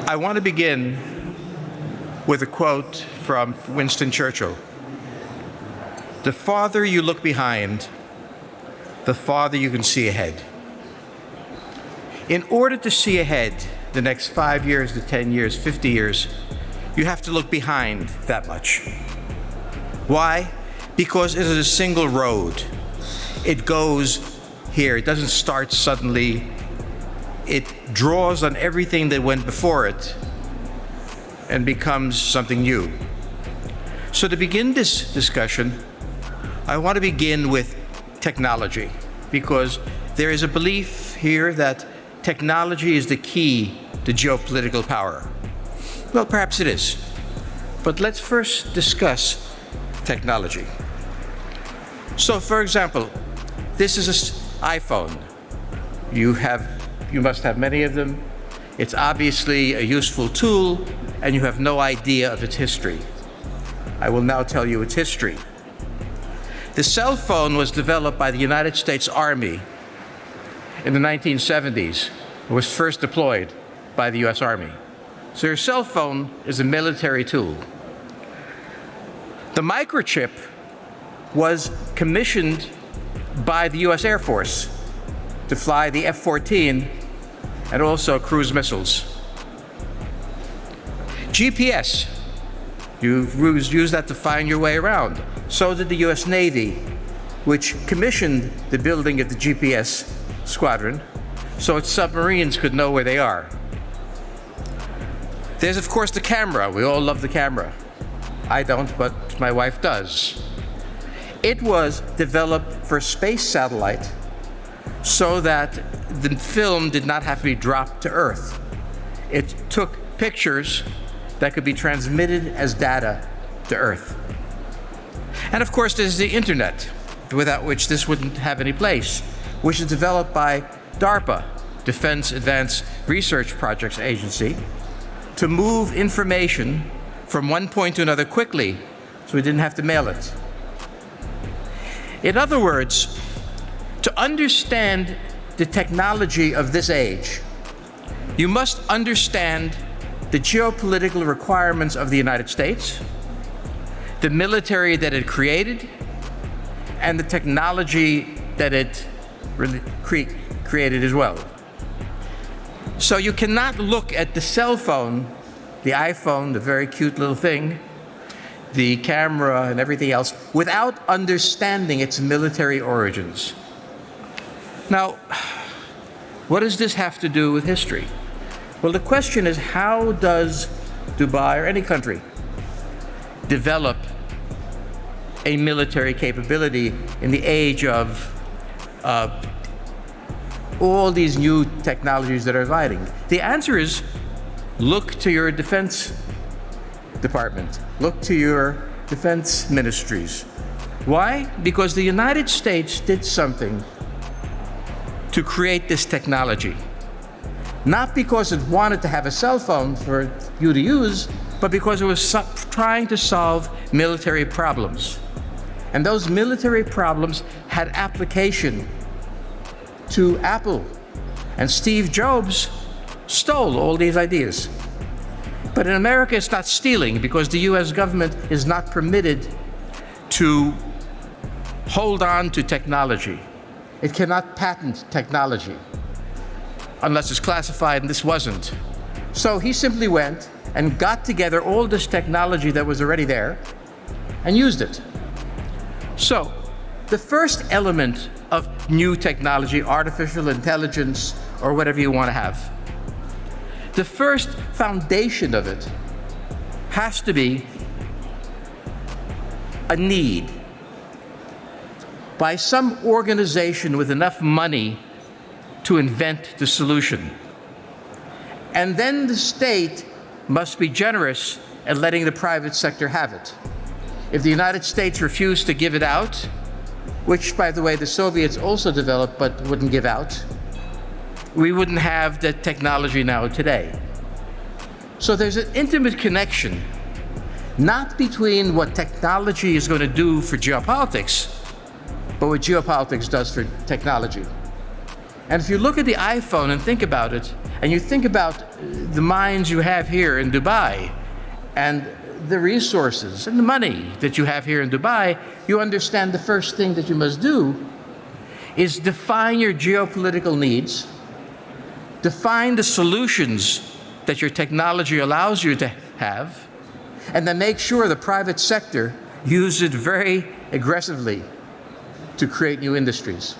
I want to begin with a quote from Winston Churchill. The farther you look behind, the farther you can see ahead. In order to see ahead the next 5 years to 10 years, 50 years, you have to look behind that much. Why? Because it is a single road. It goes here. It doesn't start suddenly. It draws on everything that went before it and becomes something new. So to begin this discussion, I want to begin with technology, because there is a belief here that technology is the key to geopolitical power. Well, perhaps it is. But let's first discuss technology. So, for example, this is an iPhone. You must have many of them. It's obviously a useful tool, and you have no idea of its history. I will now tell you its history. The cell phone was developed by the United States Army in the 1970s. It was first deployed by the US Army. So your cell phone is a military tool. The microchip was commissioned by the US Air Force to fly the F-14 and also cruise missiles. GPS, you use that to find your way around. So did the US Navy, which commissioned the building of the GPS squadron so its submarines could know where they are. There's, of course, the camera. We all love the camera. I don't, but my wife does. It was developed for space satellite so that the film did not have to be dropped to Earth. It took pictures that could be transmitted as data to Earth. And of course, there's the internet, without which this wouldn't have any place, which is developed by DARPA, Defense Advanced Research Projects Agency, to move information from one point to another quickly, so we didn't have to mail it. In other words, to understand the technology of this age, you must understand the geopolitical requirements of the United States, the military that it created, and the technology that it created as well. So you cannot look at the cell phone, the iPhone, the very cute little thing, the camera and everything else, without understanding its military origins. Now, what does this have to do with history? Well, the question is, how does Dubai or any country develop a military capability in the age of all these new technologies that are inviting? The answer is, look to your defense department. Look to your defense ministries. Why? Because the United States did something to create this technology. Not because it wanted to have a cell phone for you to use, but because it was trying to solve military problems. And those military problems had application to Apple. And Steve Jobs stole all these ideas. But in America, it's not stealing, because the US government is not permitted to hold on to technology. It cannot patent technology unless it's classified, and this wasn't. So he simply went and got together all this technology that was already there and used it. So the first element of new technology, artificial intelligence, or whatever you want to have, the first foundation of it has to be a need by some organization with enough money to invent the solution. And then the state must be generous at letting the private sector have it. If the United States refused to give it out, which, by the way, the Soviets also developed but wouldn't give out, we wouldn't have the technology now today. So there's an intimate connection, not between what technology is going to do for geopolitics, but what geopolitics does for technology. And if you look at the iPhone and think about it, and you think about the minds you have here in Dubai, and the resources and the money that you have here in Dubai, you understand the first thing that you must do is define your geopolitical needs, define the solutions that your technology allows you to have, and then make sure the private sector uses it very aggressively to create new industries.